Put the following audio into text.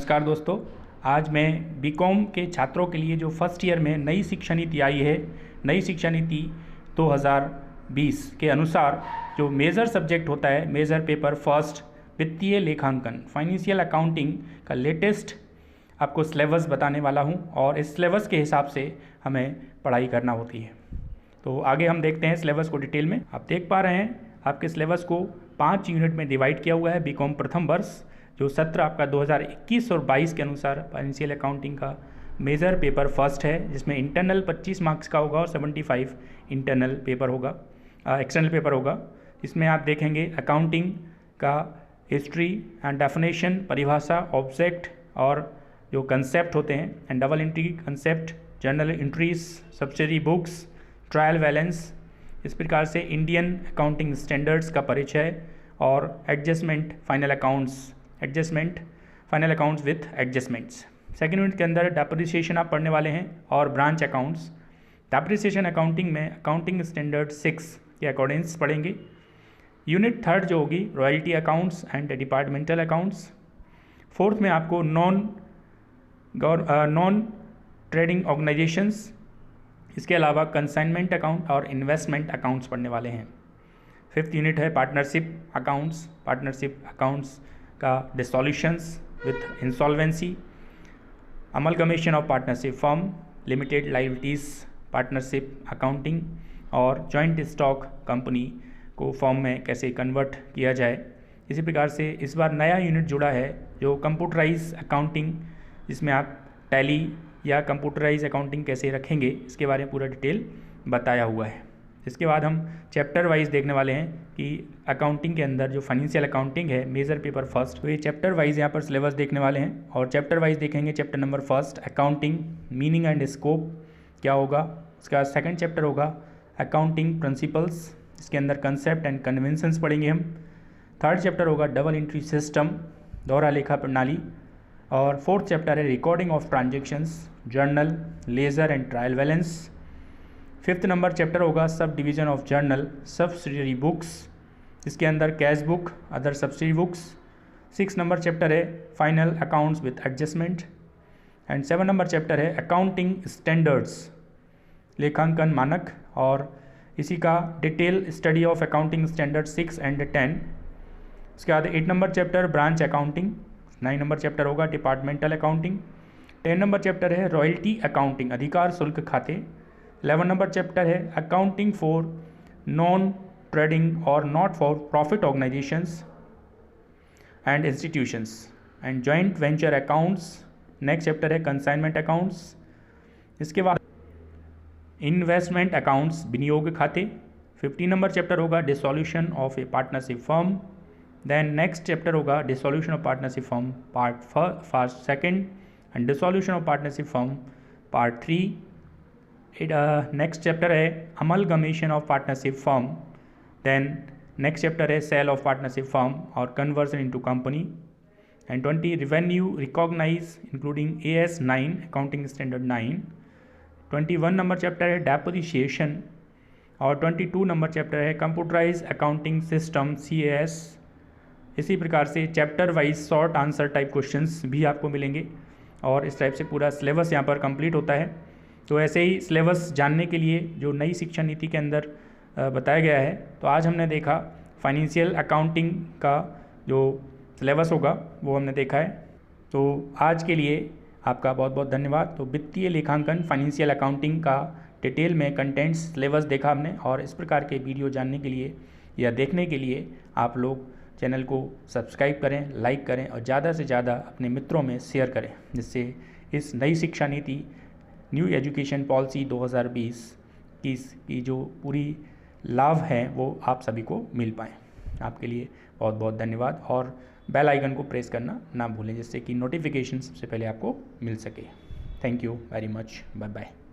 नमस्कार दोस्तों, आज मैं बीकॉम के छात्रों के लिए जो फर्स्ट ईयर में नई शिक्षा नीति आई है, नई शिक्षा नीति 2020 के अनुसार जो मेजर सब्जेक्ट होता है, मेजर पेपर फर्स्ट वित्तीय लेखांकन फाइनेंशियल अकाउंटिंग का लेटेस्ट आपको सिलेबस बताने वाला हूं और इस सिलेबस के हिसाब से हमें पढ़ाई करना होती है। तो आगे हम देखते हैं सिलेबस को डिटेल में। आप देख पा रहे हैं आपके सिलेबस को 5 यूनिट में डिवाइड किया हुआ है। बीकॉम प्रथम वर्ष जो सत्र आपका 2021 और 22 के अनुसार फाइनेंशियल अकाउंटिंग का मेजर पेपर फर्स्ट है, जिसमें इंटरनल 25 मार्क्स का होगा और 75 इंटरनल पेपर होगा, एक्सटर्नल पेपर होगा। इसमें आप देखेंगे अकाउंटिंग का हिस्ट्री एंड डेफिनेशन, परिभाषा, ऑब्जेक्ट और जो कंसेप्ट होते हैं and double entry concept, journal entries, subsidiary books, trial balance, इस प्रकार से इंडियन अकाउंटिंग स्टैंडर्ड्स का परिचय और adjustment final accounts, adjustment final accounts with adjustments. Second unit के अंदर डेप्रिसिएशन आप पढ़ने वाले हैं और ब्रांच अकाउंट्स। डेप्रिसिएशन अकाउंटिंग में अकाउंटिंग स्टैंडर्ड 6 के अकॉर्डिंग्स पढ़ेंगे। यूनिट थर्ड जो होगी royalty accounts and departmental accounts. Fourth में आपको नॉन ट्रेडिंग ऑर्गेनाइजेशंस, इसके अलावा कंसाइनमेंट अकाउंट और इन्वेस्टमेंट अकाउंट्स पढ़ने वाले हैं। फिफ्थ यूनिट है पार्टनरशिप अकाउंट्स। पार्टनरशिप अकाउंट्स का dissolutions with insolvency, amalgamation of partnership firm, limited liabilities partnership accounting और जॉइंट स्टॉक कंपनी को फर्म में कैसे कन्वर्ट किया जाए। इसी प्रकार से इस बार नया यूनिट जुड़ा है जो कंप्यूटराइज अकाउंटिंग, जिसमें आप टैली या कंप्यूटराइज अकाउंटिंग कैसे रखेंगे इसके बारे में पूरा डिटेल बताया हुआ है। इसके बाद हम चैप्टर वाइज देखने वाले हैं कि अकाउंटिंग के अंदर जो फाइनेंशियल अकाउंटिंग है मेजर पेपर फर्स्ट, तो ये चैप्टर वाइज यहाँ पर सिलेबस देखने वाले हैं और चैप्टर वाइज देखेंगे। Chapter number first accounting meaning and scope क्या होगा। इसका सेकंड चैप्टर होगा अकाउंटिंग प्रिंसिपल्स, इसके अंदर कंसेप्ट एंड कन्वेंशंस पढ़ेंगे हम। थर्ड चैप्टर होगा डबल एंट्री सिस्टम, दोहरा लेखा प्रणाली। और फोर्थ चैप्टर है recording of transactions, journal, ledger and trial balance. Fifth number chapter होगा sub division of journal, subsidiary books, इसके अंदर cash book, other subsidiary books. 6 number chapter है final accounts with adjustment and 7 number chapter है accounting standards, लेखांकन मानक, और इसी का detail study of accounting standard 6 and 10। उसके बाद 8 number chapter branch accounting. 9 number chapter होगा डिपार्टमेंटल अकाउंटिंग। 10 नंबर चैप्टर है रॉयल्टी अकाउंटिंग, अधिकार शुल्क खाते। 11 नंबर चैप्टर है अकाउंटिंग फॉर नॉन ट्रेडिंग और not for profit organisations and institutions and joint venture accounts. Next chapter है कंसाइनमेंट अकाउंट्स। इसके बाद इन्वेस्टमेंट अकाउंट्स, विनियोग खाते। 15 नंबर चैप्टर होगा dissolution of a partnership firm. Then next chapter होगा dissolution of partnership firm part second and dissolution of partnership firm part 3। Next chapter है amalgamation of partnership firm. Then next chapter है sale of partnership firm और conversion into company. And 20 revenue recognise including AS 9 accounting standard 9। 21 number chapter है depreciation और 22 number chapter है computerise accounting system CAS। इसी प्रकार से chapter wise short answer type questions भी आपको मिलेंगे और इस टाइप से पूरा सिलेबस यहाँ पर कंप्लीट होता है। तो ऐसे ही सिलेबस जानने के लिए जो नई शिक्षा नीति के अंदर बताया गया है, तो आज हमने देखा फाइनेंशियल अकाउंटिंग का जो सिलेबस होगा वो हमने देखा है। तो आज के लिए आपका बहुत बहुत धन्यवाद। तो वित्तीय लेखांकन फाइनेंशियल अकाउंटिंग का डिटेल में कंटेंट्स सिलेबस देखा हमने और इस प्रकार के वीडियो जानने के लिए या देखने के लिए आप लोग चैनल को सब्सक्राइब करें, लाइक करें और ज़्यादा से ज़्यादा अपने मित्रों में शेयर करें, जिससे इस नई शिक्षा नीति न्यू एजुकेशन पॉलिसी 2020 की जो पूरी लाभ है वो आप सभी को मिल पाएँ। आपके लिए बहुत बहुत धन्यवाद और बेल आइकन को प्रेस करना ना भूलें, जिससे कि नोटिफिकेशन सबसे पहले आपको मिल सके। Thank you very much, bye bye.